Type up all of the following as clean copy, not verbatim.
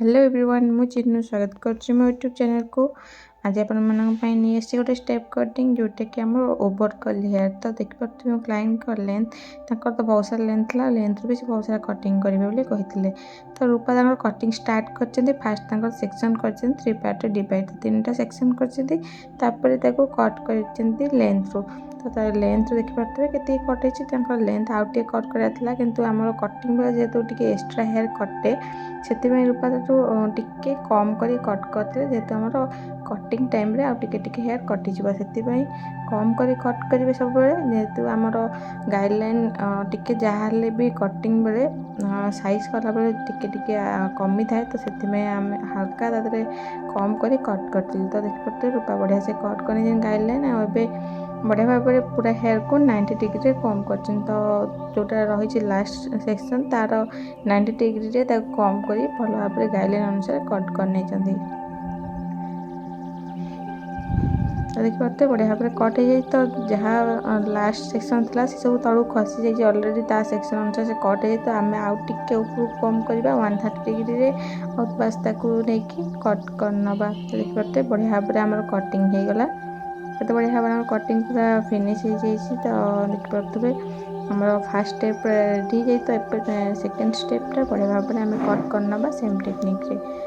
Hello everyone मु चिन्नु स्वागत कर मो यूट्यूब चैनल को। आज आप नहीं आसी गोटे स्टेप कटिंग जोटा कि आम ओवर कल हेयर। तो देखिए क्लाइंट का लेंथ तो बहुत सारा लेंथ था, लेंथ भी बहुत सारा कटिंग करेंगे कहते। तो रूपा कटिंग स्टार्ट कर फास्ट सेक्शन कर 3 पार्ट डिवाइड 3टा सेक्शन कर कट कर लेंथ रू। तो लेंथ देखिए के कटे लेंथ आउ टे कट कराला कि आम कटिंग बेले जेहेतु टी एक्सट्रा हेयर कटे से रूपा टे कम कर कट करते जेहेतु आम कटिंग टाइम रे आउटे हेयर कटिଯିବ से कम कर कट करेंगे सब जेहेतु आमर गाइडलाइन टिके जहाँ भी कटिंग बेले साइज कला बेले टिके कमी थाए। तो से आम हल्का तादे कम कर कट करते। तो देखिए रूपा बढ़िया से कट कर गाइडलाइन आए बढ़िया भाव में पूरा हेयर को 90 डिग्री कम कर। तो जोटा रही लास्ट सेक्शन तार 90 डिग्री कम कर भल भाव में गाइडलाइन अनुसार कट कर नहीं। तो देखिए बढ़िया भाव में कट हो जाए। तो जहाँ लास्ट सेक्शन था से सब तलू खसी जाइए अलरेडी ता सेक्शन अनुसार से कट हो जाए। तो आम आउ टे ऊपर कम करवा 130 डिग्री और बस नहीं कट कर नवा। तो देखिए बढ़िया भाव में आम कटिंग हो गला। तो बढ़िया भाव में कटिंग पूरा फिनिश हो जाए। तो देखिए आम फास्ट स्टेप रेडी जाए। तो सेकेंड स्टेप्टा बढ़िया भाव में आम कट कर नवा सेम टेक्निक रे।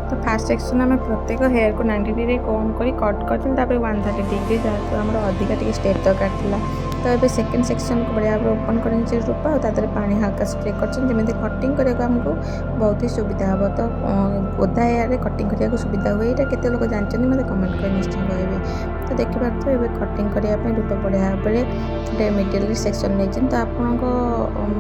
तो फास्ट सेक्शन आम प्रत्येक हेयर को 90 डिग्री कम कर कट कर 130 डिग्री जहाँ आम अधिका स्टेप दरकार था। तो ये सेकेंड सेक्शन को बढ़िया भाव ओपन कर रूपा और तादेह पानी हल्का स्प्रे करमी कटिंग करने आमको बहुत ही सुविधा हे। तो ओदा हेयर कटिंग करने सुविधा हुए यहाँ केते लोक जानते मतलब कमेंट कर निश्चय कहे। तो देखिए ये कटिंग करने रूपा बढ़िया भाव में मिडिल सेक्शन नहीं तो आपण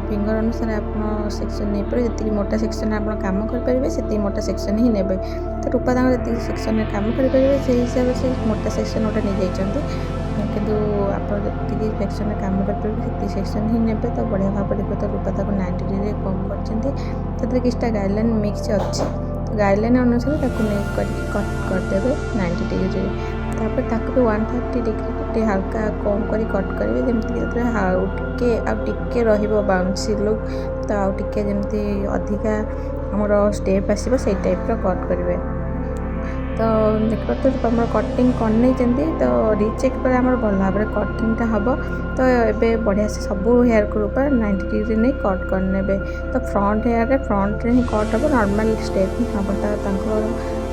फिंगर अनुसार आप सेक्शन नहीं पारे जी मोटा सेक्शन आप कम करेंगे से मोटा सेक्शन ही ने। तो रूपा जी सेक्शन में कम करेंगे से हिसाब से मोटा सेक्शन गोटे नहीं जाइए किंतु आप जी सेक्शन में कम करेंगे सेक्शन ही ने। तो बढ़िया भाव देखो तो रूपा 90 डिग्री कम कर किसी गाइडलाइन मिक्स अच्छी तो गाइडलाइन अनुसार कट करदे 90 डिग्री तापर भी 130 डिग्री हल्का कम कर कट करेंगे जमी टे बाउंसी लुक तो आउे जमी अधिका आमर स्टेप आसो से टाइप कट करेंगे। तो देखो तो आम कटिंग करनी तो रिचेक पर आम भल भाव कटिंगटा हम तो ये बढ़िया से सब हेयर को रूपा 90 डिग्री नहीं कट करने। तो फ्रंट हेयर फ्रंट ही कट हम नॉर्मल स्टेप ही हम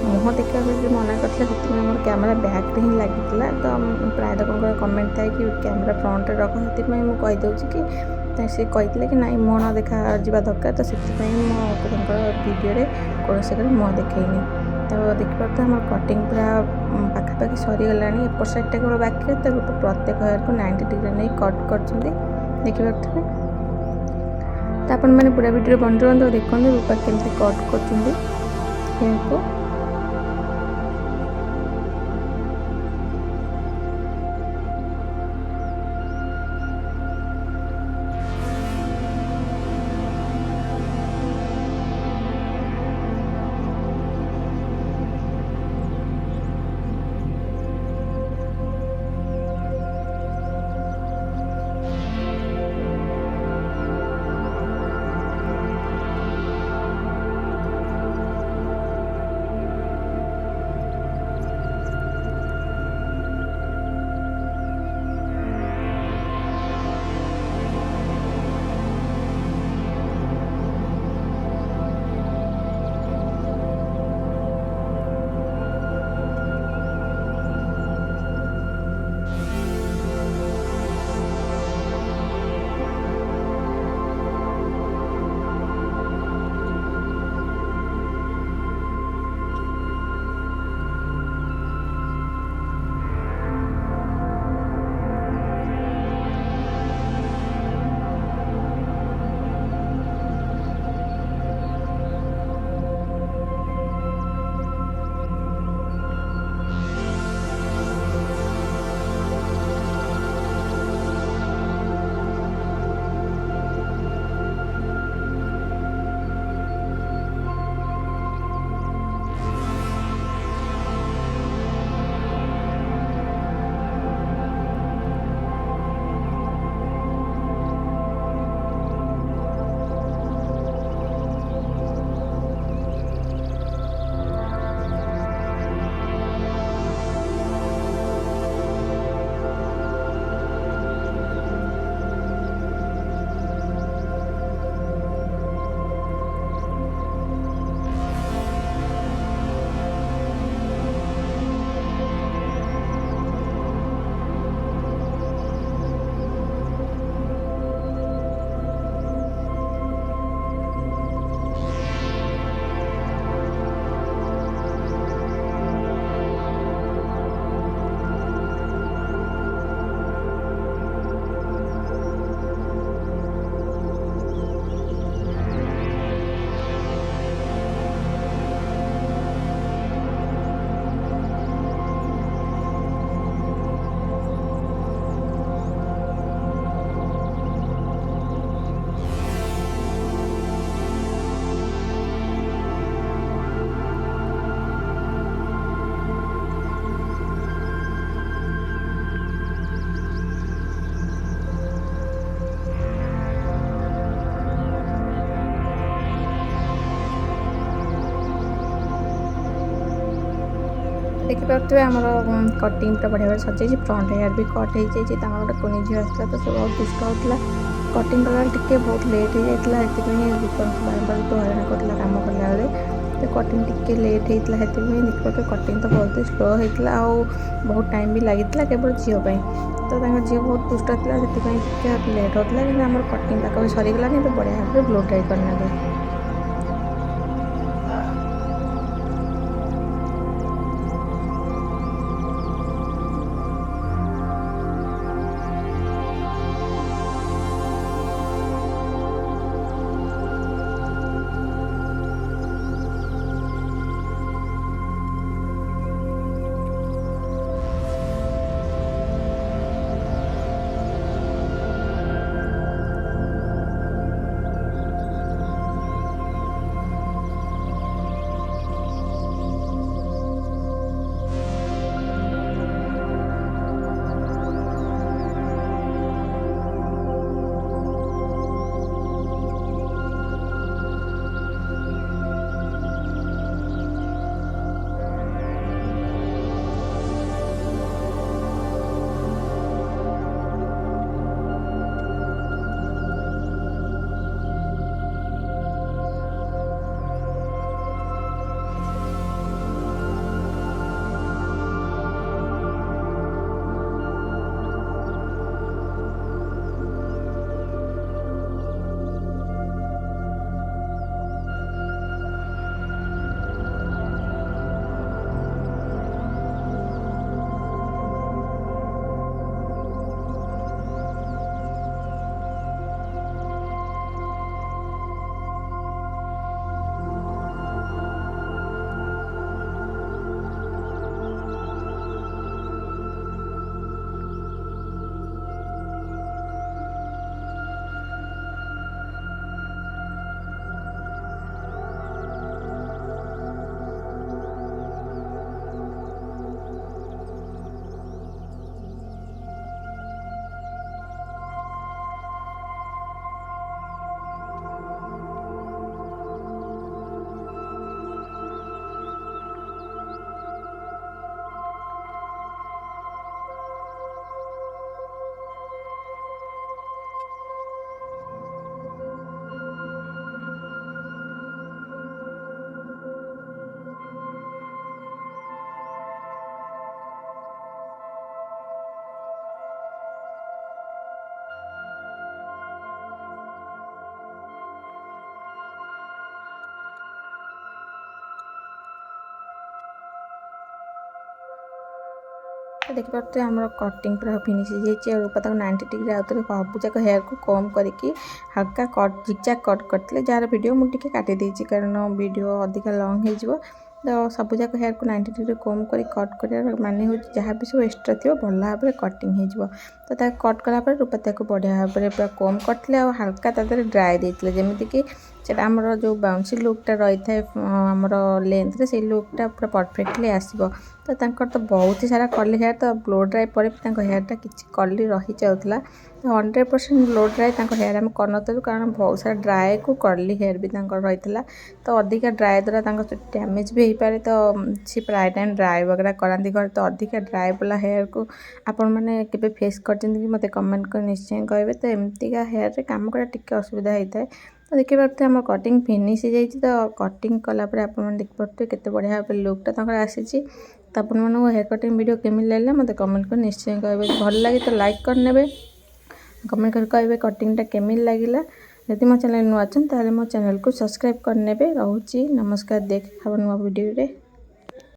मुँह देखा मना करते कैमेरा बैक रे ही लगी तो प्राय लोक कमेंट था कि कैमेरा फ्रंट रख से मुझे कहीदे कि सी कही कि नाई मुँह न देखा जा दरकार तो से वीडियो कौन मुँह देखनी। तो देखिए आम कटिंग पूरा पाखापाखि सरीगला एपट साइडटा केवल बाकी तो प्रत्येक हेयर को 90 डिग्री नहीं कट कर देखिए। तो आप पूरा वीडियो बन रहा देखते रूपा केमती कट कर। देखिपे आमर कटिंग पूरा बढ़िया भाव सजाई फ्रंट हेयर भी कट हो जाए गोटे कुनी झील आसला तो सब बहुत दुष्ट होता कटिंग कला टे बहुत लेट हो जाता बार बार तो हईराण कर कम कला तो कटिंग टिके लेट होता है देखिए कटिंग तो बहुत स्लो होता बहुत टाइम भी लगी केवल झील तो झील बहुत दुष्ट था से लेट होता कि आम कटिंग पाख सरीगलानी तो बढ़िया भाव में ब्लो ड्राई करने। तो देखिए आम कटिंग पूरा फिनिश हो जाए रूपा 90 डिग्री आउे सबूक हेयर को कम करके हल्का कट जिगजैग कट करते जार वीडियो मुझे काटी देती कारण वीडियो अधिक लंग हो तो सबूक हेयर को 90 डिग्री कम कर कट कर माने हो जहाँ भी सब एक्सट्रा थी भल भाव में कटिंग हो तो कट कलापर रूपा बढ़िया भाव में पूरा कम करते हल्का तादर ड्राए देते जमीक आमर जो बाउंसी लुकटा रही है आमर लेंथ से लुकटा पूरा परफेक्टली आसो तो तो बहुत ही सारा कर्ली हेयर तो ब्लो ड्राई पर हेयरटा किसी कर्ली रही जाऊला तो 100% ब्लो ड्राई हेयर आम कर कारण बहुत सारा ड्राए को कर्ली हेयर भी रही है तो अधिका ड्राए द्वारा डैमेज भी हो पाए तो सी प्राय टाइम ड्राए वगैरह कराती घर तो अधिका ड्राए वाला हेयर को आपण मैंने केवे फेस कर मत कमेंट कर निश्चय कहे तो एमतीका हेयर रे काम करा टिके असुविधा होता है। तो देखिए पार्थे आम कटिंग फिनिश हो जाए तो कटिंग कलापर आप देखिए केते बढ़िया भाव लुकटा आसी तो आप हेयर कटिंग वीडियो केमी लगे मत कमेंट कर निश्चय कहे भल लगे तो लाइक करने कमेंट कर कहे कटिंगटा केमी लगे यदि मो चैनल नुआ अच्छा मो चैनल को सब्सक्राइब करने रोचे नमस्कार देख नुआ वीडियो रे।